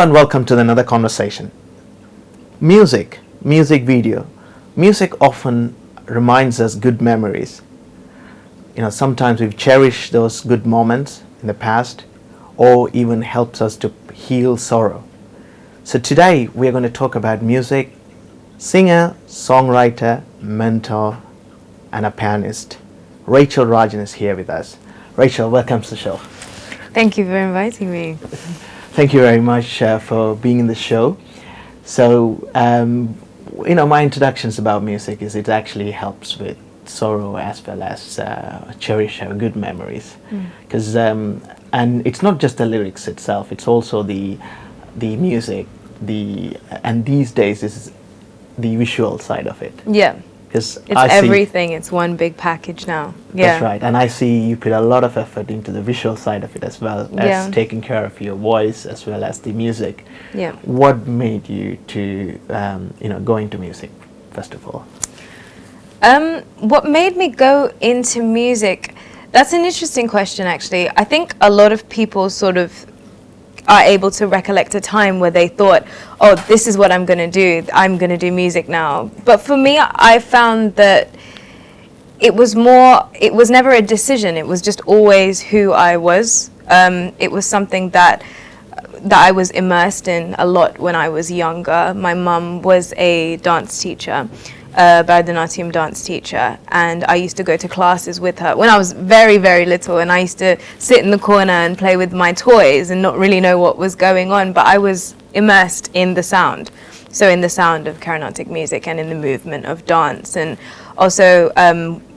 and welcome to another conversation. Music video. Music often reminds us good memories. Sometimes we cherish those good moments in the past, or even helps us to heal sorrow. So today we are going to talk about music, singer, songwriter, mentor, and a pianist. Rachael Rajan is here with us. Rachael, welcome to the show. Thank you for inviting me. Thank you very much for being in the show. So, my introductions about music is it actually helps with sorrow as well as cherish our good memories. Because and it's not just the lyrics itself; it's also the music, and these days is the visual side of it. Yeah. It's everything. It's one big package now. Yeah. That's right. And I see you put a lot of effort into the visual side of it as well as taking care of your voice as well as the music. Yeah. What made you to go into music, first of all? What made me go into music? That's an interesting question, actually. I think a lot of people sort of are able to recollect a time where they thought, oh, this is what I'm going to do. I'm going to do music now. But for me, I found that it was never a decision. It was just always who I was. It was something that I was immersed in a lot when I was younger. My mum was a dance teacher, Bharatanatyam dance teacher, and I used to go to classes with her when I was very, very little, and I used to sit in the corner and play with my toys and not really know what was going on, but I was immersed in the sound. So in the sound of Carnatic music and in the movement of dance. And also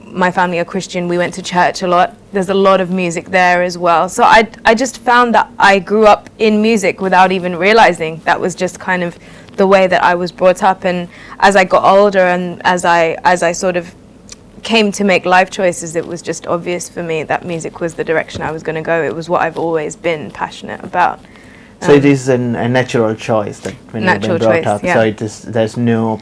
my family are Christian, we went to church a lot. There's a lot of music there as well. So I just found that I grew up in music without even realizing. That was just kind of the way that I was brought up. And as I got older and as I sort of came to make life choices, it was just obvious for me that music was the direction I was going to go. It was what I've always been passionate about. So it is a natural choice that when you've been brought up. Yeah. So there's no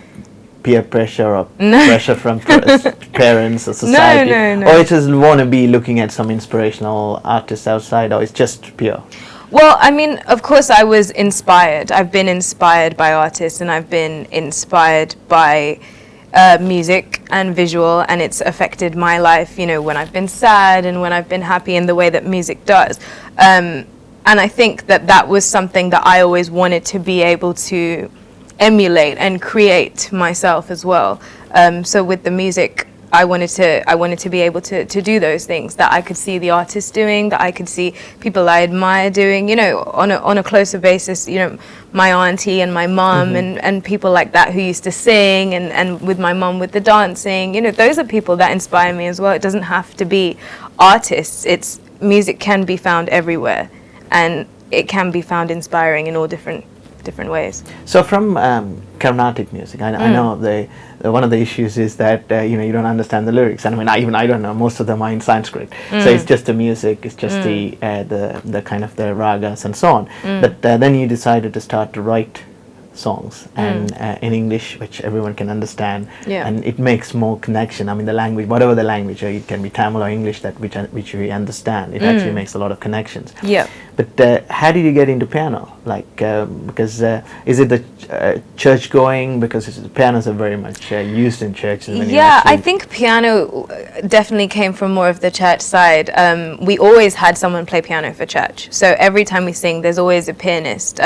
peer pressure or pressure from parents or society. No. Or you just want to be looking at some inspirational artists outside, or it's just pure? Well, I mean, of course I was inspired. I've been inspired by artists, and I've been inspired by music and visual, and it's affected my life, when I've been sad and when I've been happy in the way that music does. And I think that was something that I always wanted to be able to emulate and create myself as well. So with the music, I wanted to be able to do those things that I could see the artists doing, that I could see people I admire doing, on a closer basis, my auntie and my mum and people like that who used to sing, and with my mum with the dancing, those are people that inspire me as well. It doesn't have to be artists. Music can be found everywhere, and it can be found inspiring in all different ways. So from Carnatic music, I know one of the issues is that you don't understand the lyrics, and I don't know, most of them are in Sanskrit. So it's just the music, it's just the kind of the ragas and so on. But then you decided to start to write songs and in English, which everyone can understand, and it makes more connection. The language, whatever the language, it can be Tamil or English, which we understand. It actually makes a lot of connections. Yeah. But how did you get into piano? Because is it the church going? Because pianos are very much used in churches. Yeah, I think piano definitely came from more of the church side. We always had someone play piano for church. So every time we sing, there's always a pianist.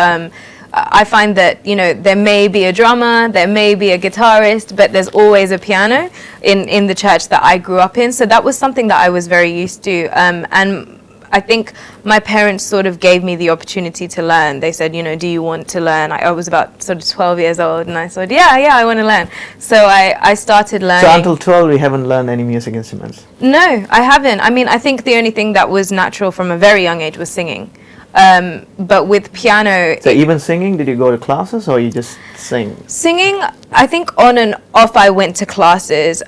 I find that, there may be a drummer, there may be a guitarist, but there's always a piano in the church that I grew up in. So that was something that I was very used to. And I think my parents sort of gave me the opportunity to learn. They said, do you want to learn? I was about sort of 12 years old, and I said, yeah, I want to learn. So I started learning. So until 12, you haven't learned any music instruments? No, I haven't. I think the only thing that was natural from a very young age was singing. But with piano... So even singing, did you go to classes or you just sing? Singing, I think on and off I went to classes.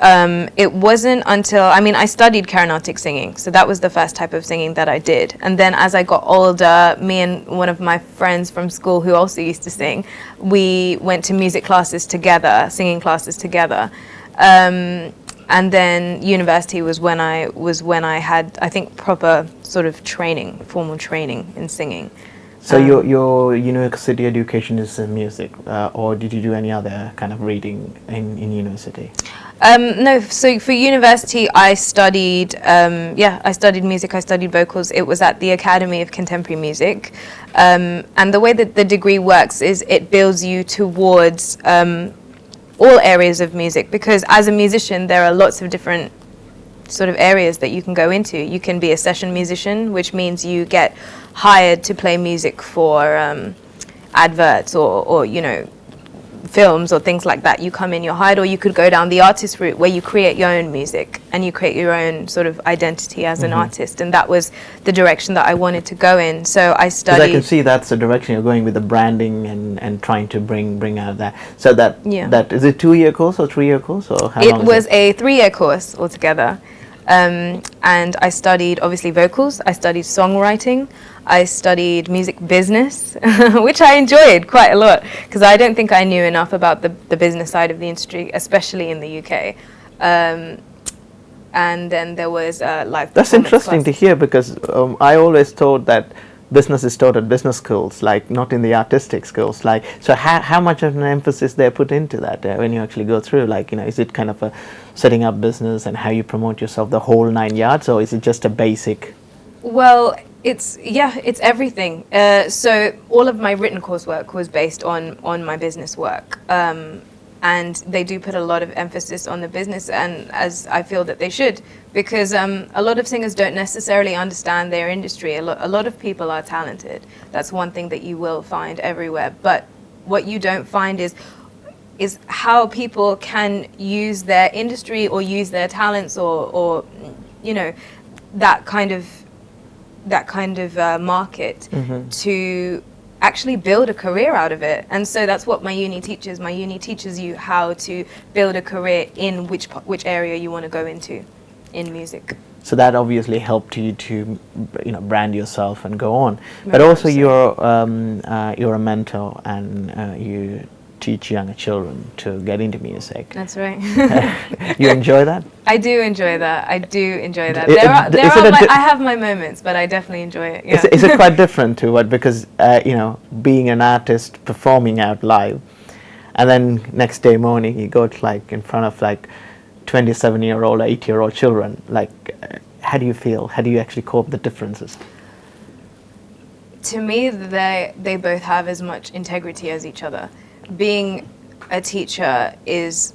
It wasn't until, I studied Carnatic singing, so that was the first type of singing that I did. And then as I got older, me and one of my friends from school who also used to sing, we went to music classes together, singing classes together. And then university was when I had, I think, proper sort of training, formal training in singing. So your university education is in music, or did you do any other kind of reading in university? No, so for university I studied, I studied music, I studied vocals. It was at the Academy of Contemporary Music. And the way that the degree works is it builds you towards all areas of music, because as a musician there are lots of different sort of areas that you can go into. You can be a session musician, which means you get hired to play music for adverts or films or things like that. You come in, you're hired. Or you could go down the artist route where you create your own music and you create your own sort of identity as an artist, and that was the direction that I wanted to go in. So I studied. Because I can see that's the direction you're going with, the branding and trying to bring out that. So that is it 2-year course or 3-year course, or how long? It was a 3-year course altogether. And I studied obviously vocals, I studied songwriting, I studied music business, which I enjoyed quite a lot, because I don't think I knew enough about the business side of the industry, especially in the UK. And then there was live. That's interesting to hear, because I always thought that business is taught at business schools, like not in the artistic schools. Like, so how much of an emphasis they put into that when you actually go through? Like, is it kind of a setting up business and how you promote yourself, the whole 9 yards, or is it just a basic? Well, it's everything. So all of my written coursework was based on my business work. And they do put a lot of emphasis on the business, and as I feel that they should, because a lot of singers don't necessarily understand their industry. A lot of people are talented. That's one thing that you will find everywhere. But what you don't find is how people can use their industry or use their talents or that kind of market to actually build a career out of it. And so that's what my uni teaches. My uni teaches you how to build a career in which area you want to go into in music. So that obviously helped you to brand yourself and go on. But also you're a mentor, and you teach younger children to get into music. That's right. You enjoy that? I do enjoy that. I have my moments, but I definitely enjoy it. Yeah. Is it quite different to what? Because being an artist, performing out live, and then next day morning you go to in front of 27-year-old or 8-year-old children. How do you feel? How do you actually cope the differences? To me, they both have as much integrity as each other. Being a teacher is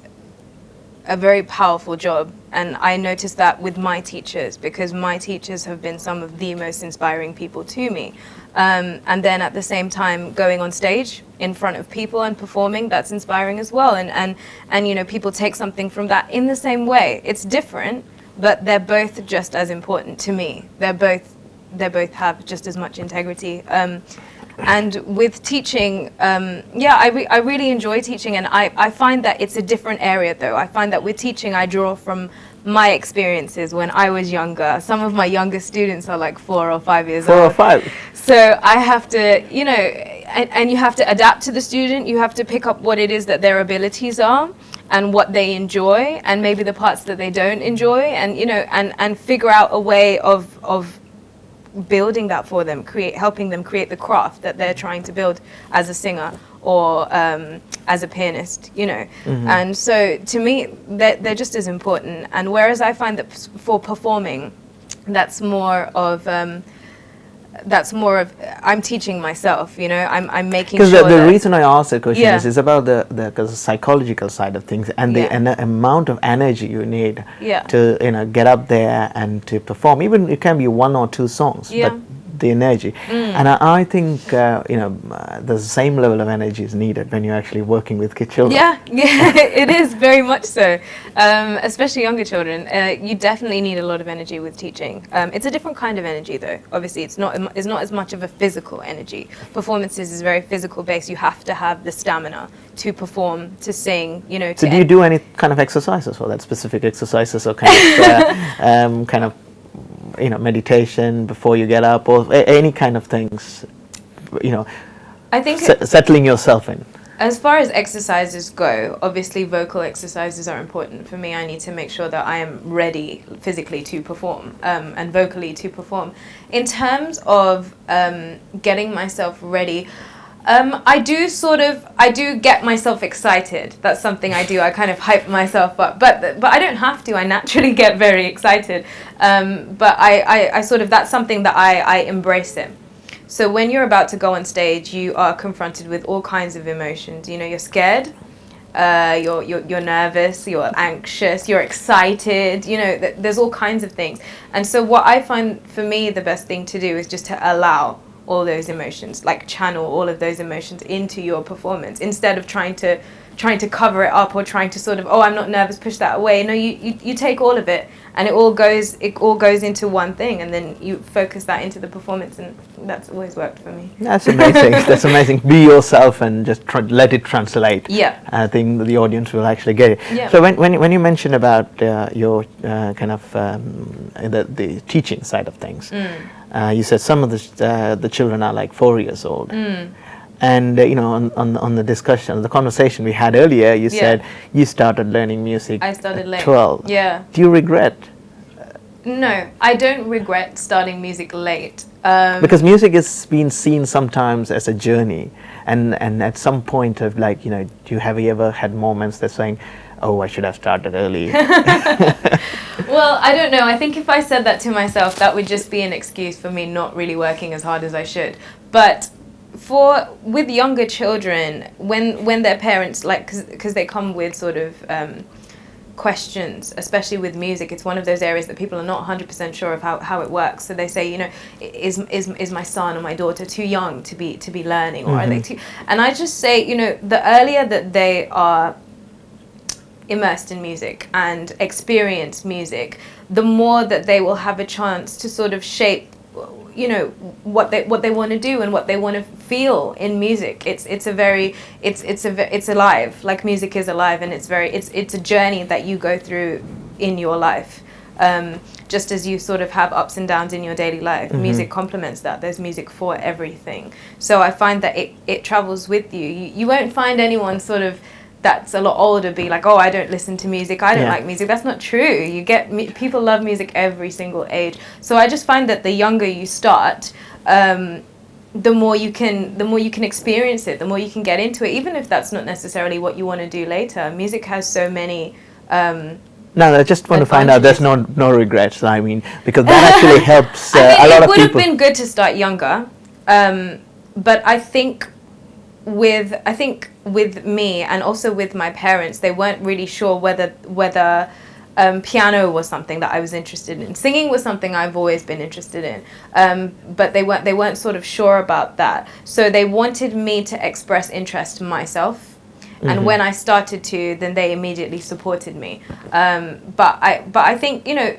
a very powerful job, and I noticed that with my teachers, because my teachers have been some of the most inspiring people to me. And then at the same time, going on stage in front of people and performing, that's inspiring as well. And people take something from that in the same way. It's different, but they're both just as important to me. They both have just as much integrity. And with teaching, I really enjoy teaching, and I find that it's a different area though. I find that with teaching I draw from my experiences when I was younger. Some of my younger students are 4 or 5 years old. 4 or 5. So I have to, and you have to adapt to the student. You have to pick up what it is that their abilities are and what they enjoy, and maybe the parts that they don't enjoy, and and figure out a way of building that for them, helping them create the craft that they're trying to build as a singer or as a pianist, And so to me, they're just as important. And whereas I find that for performing, that's more of I'm teaching myself, I'm making sure. Because the reason I asked the question is about the psychological side of things, and the amount of energy you need to get up there and to perform. Even it can be 1 or 2 songs, but the energy. And I think the same level of energy is needed when you're actually working with children. Yeah, it is very much so. Especially younger children, you definitely need a lot of energy with teaching. It's a different kind of energy, though. Obviously, it's not as much of a physical energy. Performances is very physical based. You have to have the stamina to perform, to sing. So do you do any kind of exercises for that? Specific exercises or kind of meditation before you get up, or any kind of things, I think settling yourself in? As far as exercises go, obviously vocal exercises are important for me. I need to make sure that I am ready physically to perform and vocally to perform. In terms of getting myself ready, I do get myself excited. That's something I do. I kind of hype myself up, but I don't have to. I naturally get very excited. But I sort of, that's something that I embrace it. So when you're about to go on stage, you are confronted with all kinds of emotions. You know, you're scared, you're nervous, you're anxious, you're excited. You know, there's all kinds of things. And so what I find for me the best thing to do is just to allow all those emotions, like channel all of those emotions into your performance instead of trying to cover it up or trying to sort of, oh, I'm not nervous, push that away. No, you take all of it and it all goes into one thing, and then you focus that into the performance, and that's always worked for me. That's amazing. That's amazing. Be yourself and just let it translate. Yeah. I think the audience will actually get it. Yeah. So when you mentioned about your kind of the teaching side of things, you said some of the children are like 4 years old. And you know, on the discussion, the conversation we had earlier, you said you started learning music. I started late. 12. Yeah. Do you regret? No, I don't regret starting music late. Because music has been seen sometimes as a journey, and at some point of like, you know, have you ever had moments that saying, oh, I should have started early? Well, I don't know. I think if I said that to myself, that would just be an excuse for me not really working as hard as I should. But with younger children, when their parents, like, because they come with sort of questions, especially with music, it's one of those areas that people are not 100% sure of how it works. So they say, you know, is my son or my daughter too young to be learning, or are they too? And I just say, you know, the earlier that they are immersed in music and experience music, the more that they will have a chance to sort of shape, you know, what they want to do and what they want to feel in music. It's alive. Like, music is alive, and it's a journey that you go through in your life. Just as you sort of have ups and downs in your daily life, music complements that. There's music for everything. So I find that it travels with you. You won't find anyone sort of that's a lot older be like, oh, I don't listen to music, I don't like music. That's not true. You get people love music every single age. So I just find that the younger you start, the more you can experience it, the more you can get into it, even if that's not necessarily what you want to do later. Music has so many No, I just want to find out there's no regrets. I mean, because that actually helps a lot of people. It would have been good to start younger, but I think with me and also with my parents, they weren't really sure whether piano was something that I was interested in. Singing was something I've always been interested in, but they weren't sort of sure about that. So they wanted me to express interest myself. And when I started to, then they immediately supported me. But I think, you know,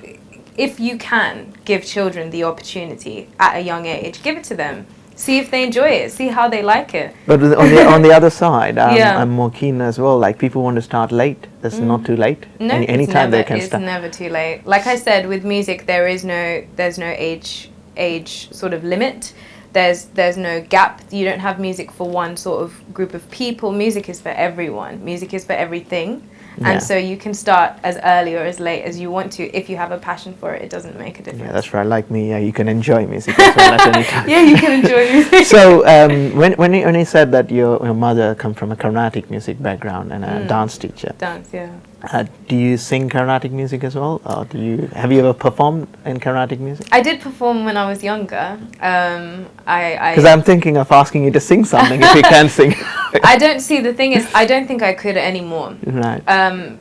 if you can give children the opportunity at a young age, give it to them. See if they enjoy it. See how they like it. But on the other side, I'm more keen as well. Like, people want to start late. That's not too late. No, anytime they can start. It's never too late. Like I said, with music, there's no age sort of limit. There's no gap. You don't have music for one sort of group of people. Music is for everyone. Music is for everything. And so you can start as early or as late as you want to. If you have a passion for it, it doesn't make a difference. Yeah, that's right. Like me, you can enjoy music as well at any time. Yeah, you can enjoy music. So when you said that your mother come from a Carnatic music background and a dance teacher. Dance, yeah. Do you sing Carnatic music as well, or have you ever performed in Carnatic music? I did perform when I was younger. Because I'm thinking of asking you to sing something if you can sing. The thing is, I don't think I could anymore. Right.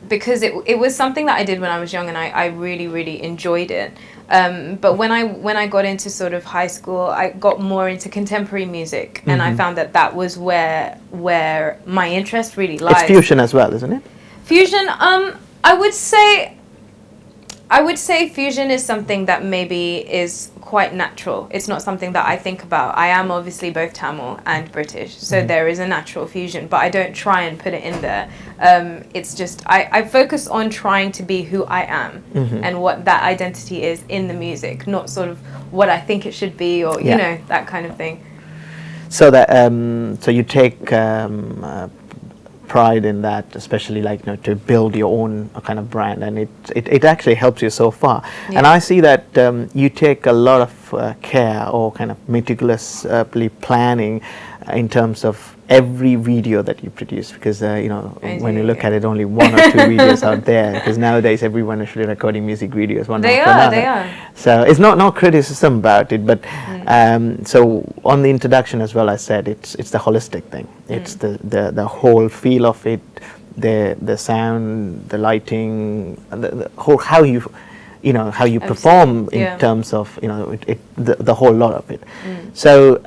Because it was something that I did when I was young, and I really, really enjoyed it. But when I got into sort of high school, I got more into contemporary music, and I found that was where my interest really lies. It's fusion as well, isn't it? Fusion, I would say fusion is something that maybe is quite natural. It's not something that I think about. I am obviously both Tamil and British, so there is a natural fusion, but I don't try and put it in there. It's just, I focus on trying to be who I am and what that identity is in the music, not sort of what I think it should be, or, you know, that kind of thing. So that so you take pride in that, especially like, you know, to build your own kind of brand, and it actually helps you so far. And I see that you take a lot of care or kind of meticulously planning in terms of every video that you produce, because you know, when you look at it, only one or two videos out there, because nowadays everyone is actually recording music videos one after another. They are. So it's no criticism about it, but so on the introduction as well, I said it's the holistic thing. It's the whole feel of it, the sound, the lighting, the whole how you perform in terms of, you know, the whole lot of it. So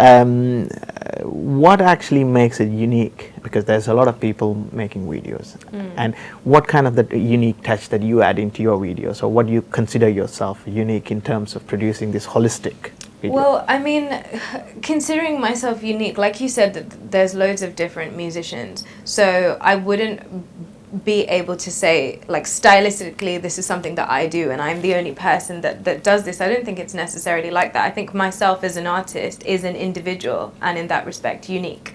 what actually makes it unique? Because there's a lot of people making videos, and what kind of the unique touch that you add into your videos, or what do you consider yourself unique in terms of producing this holistic video? Well, I mean, considering myself unique, like you said, there's loads of different musicians, so I wouldn't be able to say, like, stylistically this is something that I do and I'm the only person that does this. I don't think it's necessarily like that. I think myself as an artist is an individual, and in that respect unique.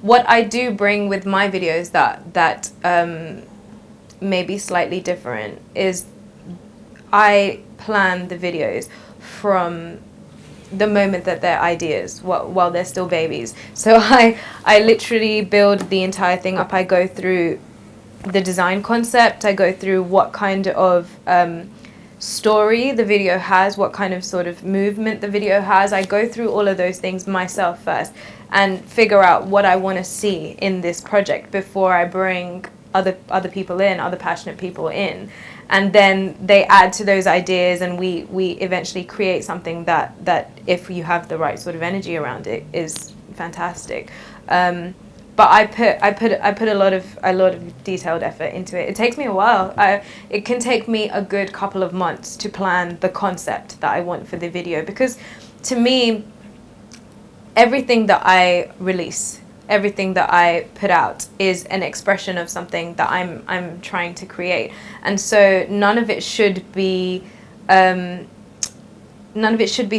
What I do bring with my videos that may be slightly different is I plan the videos from the moment that they're ideas, while they're still babies. So I literally build the entire thing up. I go through the design concept, I go through what kind of story the video has, what kind of sort of movement the video has. I go through all of those things myself first and figure out what I want to see in this project before I bring other people in, other passionate people in. And then they add to those ideas, and we eventually create something that if you have the right sort of energy around it, is fantastic. But I put a lot of detailed effort into it. It takes me a while. It can take me a good couple of months to plan the concept that I want for the video, because to me, everything that I release, everything that I put out is an expression of something that I'm trying to create, and so none of it should be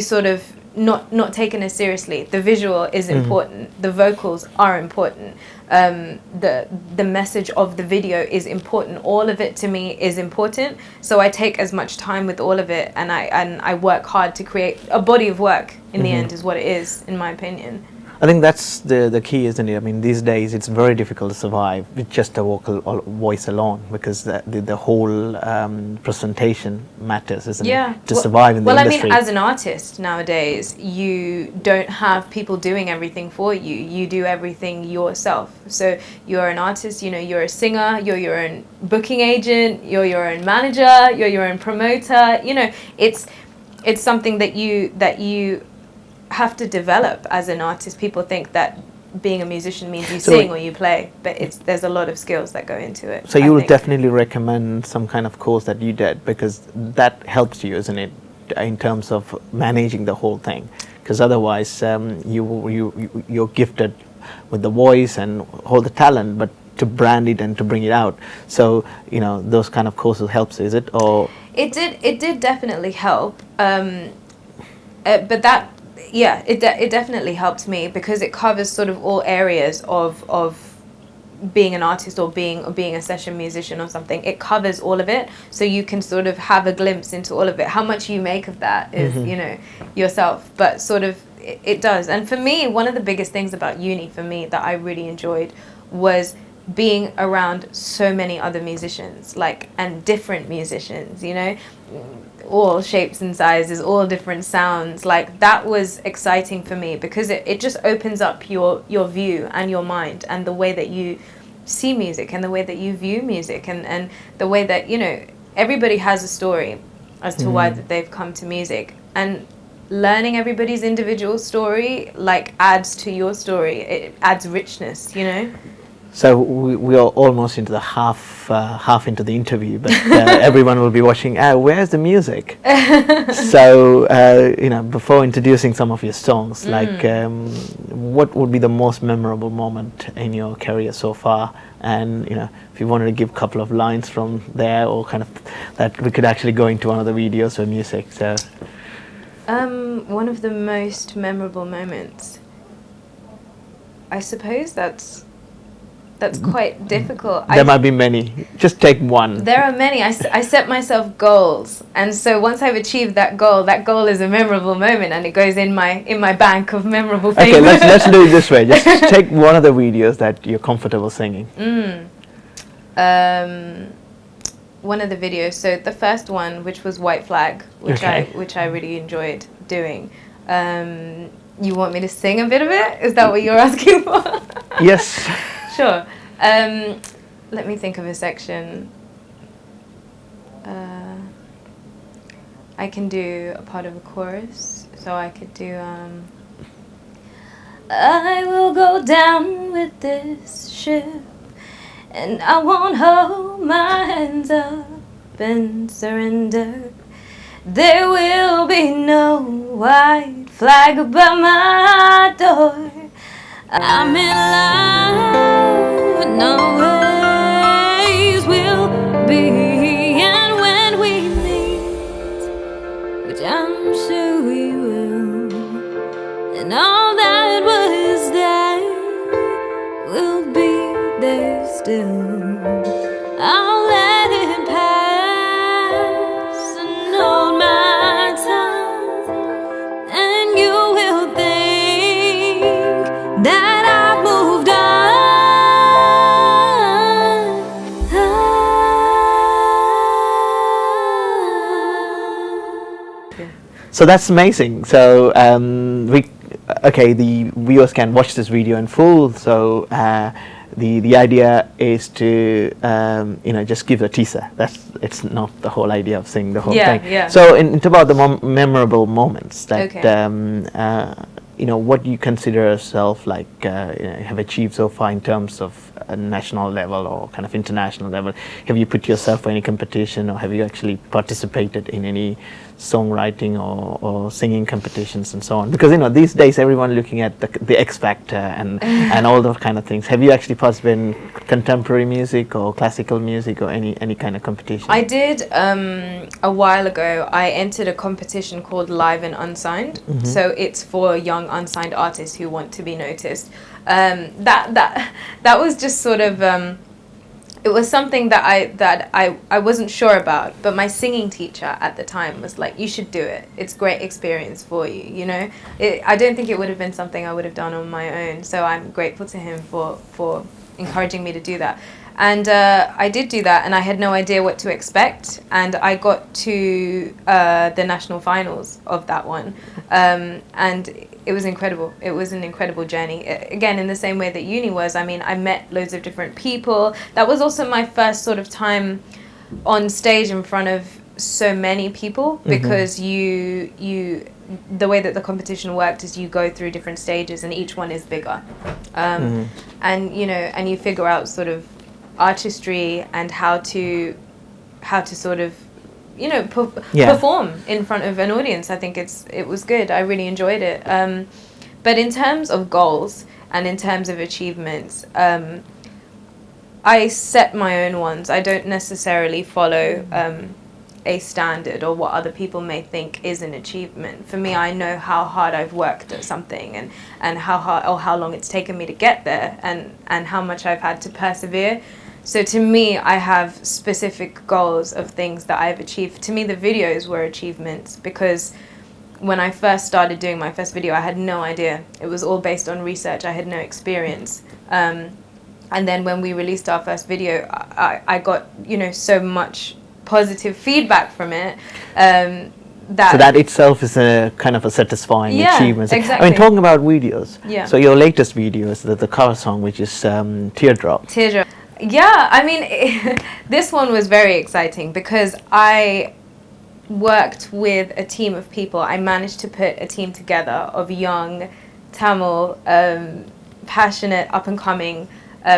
sort of not taken as seriously. The visual is important. The vocals are important. The message of the video is important. All of it to me is important. So I take as much time with all of it, and I work hard to create a body of work. In the end, is what it is, in my opinion. I think that's the key, isn't it? I mean, these days it's very difficult to survive with just a voice alone, because the whole presentation matters, isn't it? To survive in the industry. Well, I mean, as an artist nowadays, you don't have people doing everything for you. You do everything yourself. So you're an artist, you know, you're a singer, you're your own booking agent, you're your own manager, you're your own promoter. You know, it's something that you have to develop as an artist. People think that being a musician means you sing or you play, but there's a lot of skills that go into it. So you will definitely recommend some kind of course that you did, because that helps you, isn't it, in terms of managing the whole thing? Because otherwise you're gifted with the voice and all the talent, but to brand it and to bring it out, so you know, those kind of courses helps, is it? Or it did definitely help, but that, yeah, it definitely helped me, because it covers sort of all areas of being an artist or being a session musician or something. It covers all of it, so you can sort of have a glimpse into all of it. How much you make of that is, you know, yourself, but sort of it does. And for me, one of the biggest things about uni for me that I really enjoyed was being around so many other musicians, like, and different musicians, you know, all shapes and sizes, all different sounds. Like, that was exciting for me, because it just opens up your view and your mind, and the way that you see music, and the way that you view music, and the way that, you know, everybody has a story as to why that they've come to music, and learning everybody's individual story, like, adds to your story. It adds richness, you know. So we are almost into the half into the interview, but everyone will be watching. Where's the music? So you know, before introducing some of your songs, like what would be the most memorable moment in your career so far? And you know, if you wanted to give a couple of lines from there, or kind of that we could actually go into one of the videos or music. So one of the most memorable moments, I suppose that's That's quite difficult. There might be many. Just take one. There are many. I set myself goals, and so once I've achieved that goal is a memorable moment, and it goes in my bank of memorable things. Okay, let's do it this way. Just take one of the videos that you're comfortable singing. One of the videos. So the first one, which was White Flag, which I really enjoyed doing. You want me to sing a bit of it? Is that what you're asking for? Yes. Sure. Let me think of a section. I can do a part of a chorus, so I could do I will go down with this ship, and I won't hold my hands up and surrender. There will be no white flag above my door. I'm in love, but no ways will be. And when we meet, which I'm sure we will, and all that was there will be there still. I'll let it pass and hold my tongue, and you will think that I've moved on. So that's amazing. So the viewers can watch this video in full. So the idea is to just give a teaser. It's not the whole idea of singing the whole thing. Yeah. So it's about the memorable moments that what you consider yourself like have achieved so far in terms of a national level or kind of international level. Have you put yourself for any competition, or have you actually participated in any songwriting or singing competitions and so on? Because these days everyone looking at the X Factor and all those kind of things. Have you actually participated in contemporary music or classical music or any kind of competition? I did a while ago. I entered a competition called Live and Unsigned. Mm-hmm. So it's for young unsigned artists who want to be noticed. That was just sort of it was something that I wasn't sure about, but my singing teacher at the time was like, you should do it. It's great experience for you, I don't think it would have been something I would have done on my own, so I'm grateful to him for encouraging me to do that. And I did do that, and I had no idea what to expect, and I got to the national finals of that one, and it was incredible. It was an incredible journey. Again, in the same way that uni was. I mean, I met loads of different people. That was also my first sort of time on stage in front of so many people, because the way that the competition worked is you go through different stages, and each one is bigger, and you figure out sort of artistry and how to sort of perform in front of an audience. I think it was good. I really enjoyed it. But in terms of goals and in terms of achievements, I set my own ones. I don't necessarily follow a standard or what other people may think is an achievement. For me, I know how hard I've worked at something and how long it's taken me to get there, and how much I've had to persevere. So to me, I have specific goals of things that I've achieved. To me, the videos were achievements, because when I first started doing my first video, I had no idea. It was all based on research. I had no experience. And then when we released our first video, I got, so much positive feedback from it. So that itself is a kind of a satisfying achievement. Exactly. I mean, talking about videos. Yeah. So your latest video is the cover song, which is Teardrops. Teardrops. Yeah, I mean, this one was very exciting because I worked with a team of people. I managed to put a team together of young Tamil, passionate, up-and-coming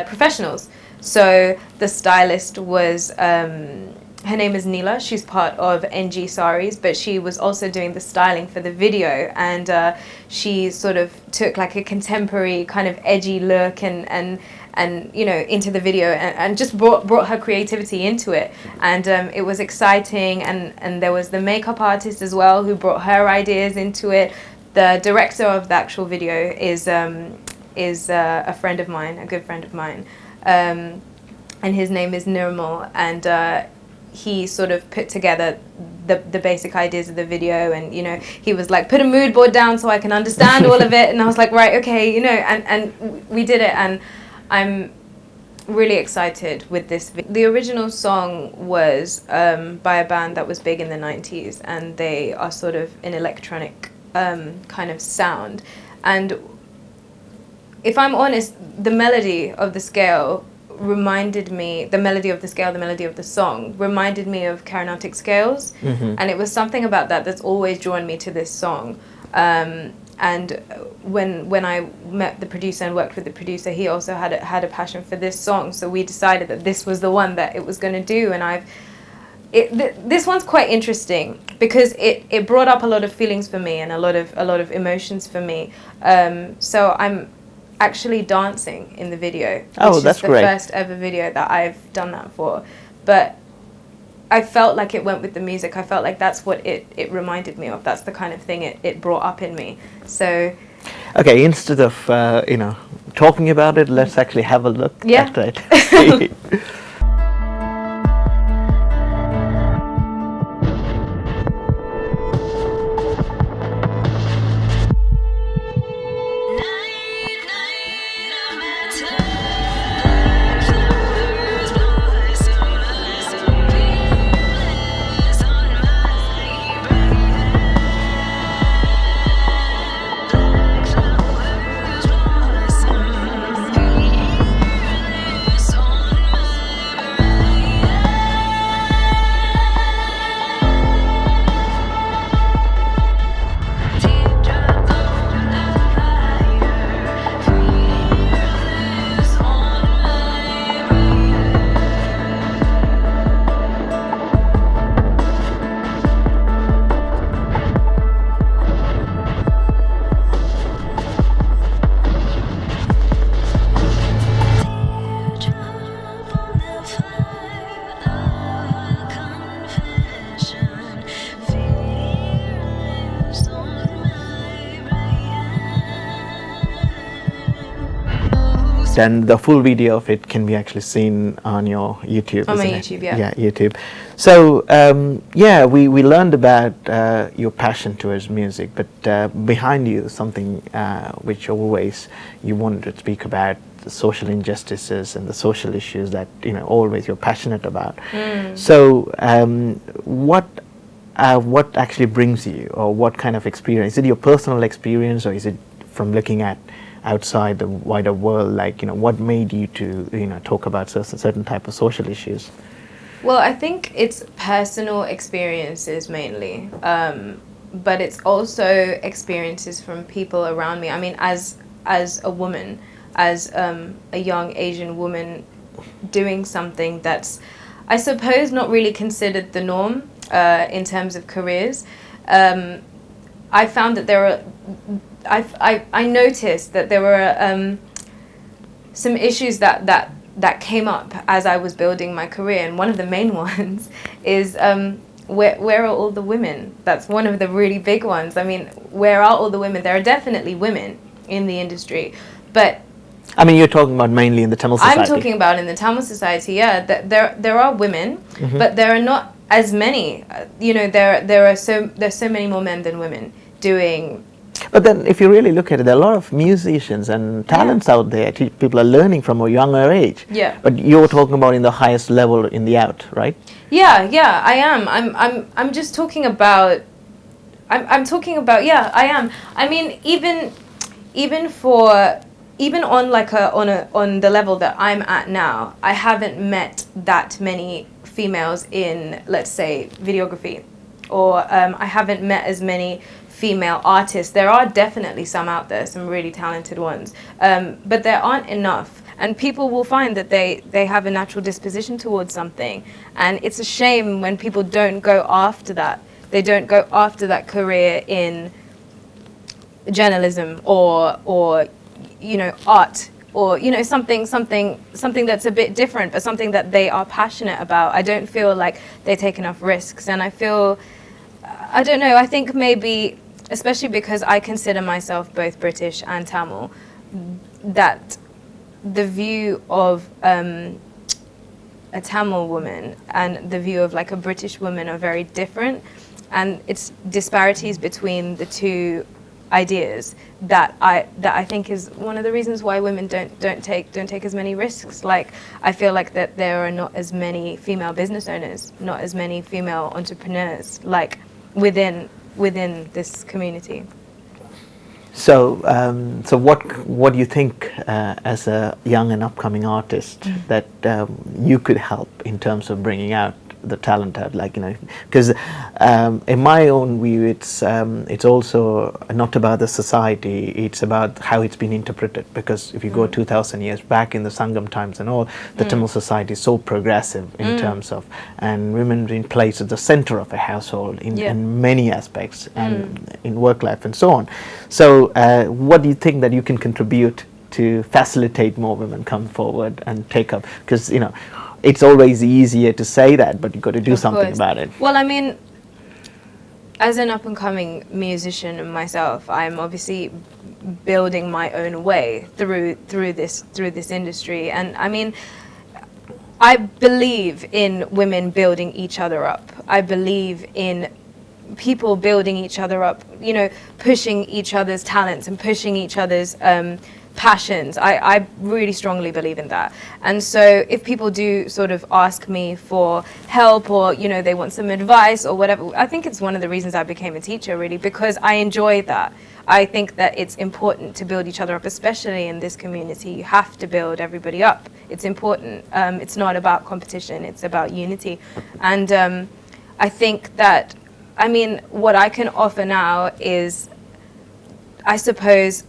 professionals. So the stylist was, her name is Neela. She's part of NG Saris, but she was also doing the styling for the video, and she sort of took like a contemporary kind of edgy look and into the video, and just brought her creativity into it, and it was exciting. And there was the makeup artist as well, who brought her ideas into it. The director of the actual video is a friend of mine, a good friend of mine. and his name is Nirmal, and he sort of put together the basic ideas of the video, and you know, he was like, put a mood board down so I can understand all of it, and I was like, right, okay, you know, and we did it, and I'm really excited with this. The original song was by a band that was big in the 90s, and they are sort of an electronic kind of sound, and if I'm honest, the melody of the scale reminded me, the melody of the song reminded me of Carnatic scales, and it was something about that that's always drawn me to this song. And when I met the producer and worked with the producer, he also had a passion for this song, so we decided that this was the one that it was going to do. And this one's quite interesting because it brought up a lot of feelings for me and a lot of emotions for me. So I'm actually dancing in the video, which that's is the great. first ever video that I've done that for. But I felt like it went with the music. I felt like that's what it reminded me of. That's the kind of thing it brought up in me. So, okay, instead of talking about it, let's actually have a look Yeah. at it. And the full video of it can be actually seen on your YouTube. On my isn't it? YouTube, yeah. Yeah, YouTube. So we learned about your passion towards music, but behind you something which always you wanted to speak about, the social injustices and the social issues that always you're passionate about. So what actually brings you, or what kind of experience? Is it your personal experience, or is it from looking at outside the wider world? Like, what made you to talk about certain type of social issues? Well, I think it's personal experiences mainly, but it's also experiences from people around me. I mean, as a woman, as a young Asian woman doing something that's, I suppose, not really considered the norm in terms of careers, I found that there are, I noticed that there were some issues that came up as I was building my career, and one of the main ones is where are all the women? That's one of the really big ones. I mean, where are all the women? There are definitely women in the industry, but I mean, you're talking about mainly in the Tamil society. I'm talking about in the Tamil society, yeah. There are women, but there are not as many. There's so many more men than women doing. But then, if you really look at it, there are a lot of musicians and talents out there. People are learning from a younger age. Yeah. But you're talking about in the highest level in the out, right? Yeah, I am. I'm just talking about. I'm talking about. Yeah, I am. I mean, even on the level that I'm at now, I haven't met that many females in, let's say, videography, or I haven't met as many female artists. There are definitely some out there, some really talented ones, but there aren't enough. And people will find that they have a natural disposition towards something, and it's a shame when people don't go after that. They don't go after that career in journalism or art, or something that's a bit different, but something that they are passionate about. I don't feel like they take enough risks, and I feel, I don't know, I think maybe, especially because I consider myself both British and Tamil, that the view of a Tamil woman and the view of like a British woman are very different, and it's disparities between the two ideas that I think is one of the reasons why women don't take as many risks. Like, I feel like that there are not as many female business owners, not as many female entrepreneurs, like within this community. So, so what do you think as a young and upcoming artist that you could help in terms of bringing out the talent out? Like, you know, because in my own view, it's also not about the society; it's about how it's been interpreted. Because if you go 2,000 years back in the Sangam times and all, the Tamil society is so progressive in terms of, and women being placed at the center of a household in many aspects and in work life and so on. So, what do you think that you can contribute to facilitate more women come forward and take up? Because, you know, it's always easier to say that, but you've got to do something about it. Well, I mean, as an up-and-coming musician myself, I'm obviously building my own way through this industry, and I mean, I believe in women building each other up. I believe in people building each other up, you know, pushing each other's talents and pushing each other's passions. I really strongly believe in that. And so if people do sort of ask me for help, or, you know, they want some advice or whatever, I think it's one of the reasons I became a teacher, really, because I enjoy that. I think that it's important to build each other up, especially in this community. You have to build everybody up. It's important. It's not about competition, it's about unity. And I think that, I mean, what I can offer now is, I suppose,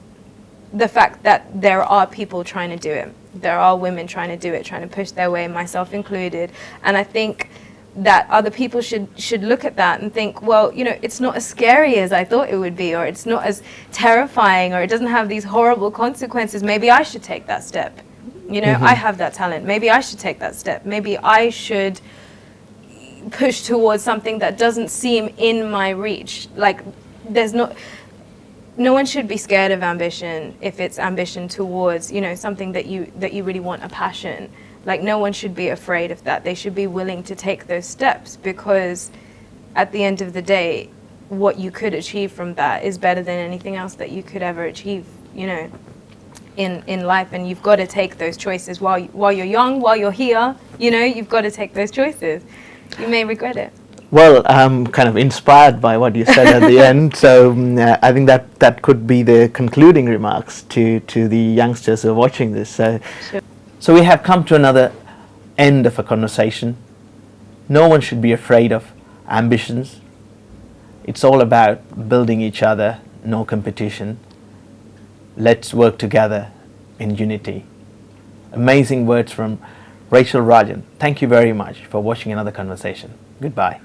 the fact that there are people trying to do it. There are women trying to do it, trying to push their way, myself included. And I think that other people should look at that and think, well, you know, it's not as scary as I thought it would be, or it's not as terrifying, or it doesn't have these horrible consequences. Maybe I should take that step. You know, I have that talent. Maybe I should take that step. Maybe I should push towards something that doesn't seem in my reach. Like, no one should be scared of ambition if it's ambition towards, you know, something that you really want, a passion. Like, no one should be afraid of that. They should be willing to take those steps, because at the end of the day, what you could achieve from that is better than anything else that you could ever achieve, you know, in life. And you've got to take those choices while you're young, while you're here, you know, you've got to take those choices. You may regret it. Well, I'm kind of inspired by what you said at the end, so I think that could be the concluding remarks to the youngsters who are watching this. Sure. So we have come to another end of a conversation. No one should be afraid of ambitions. It's all about building each other, no competition. Let's work together in unity. Amazing words from Rachael Rajan. Thank you very much for watching another conversation. Goodbye.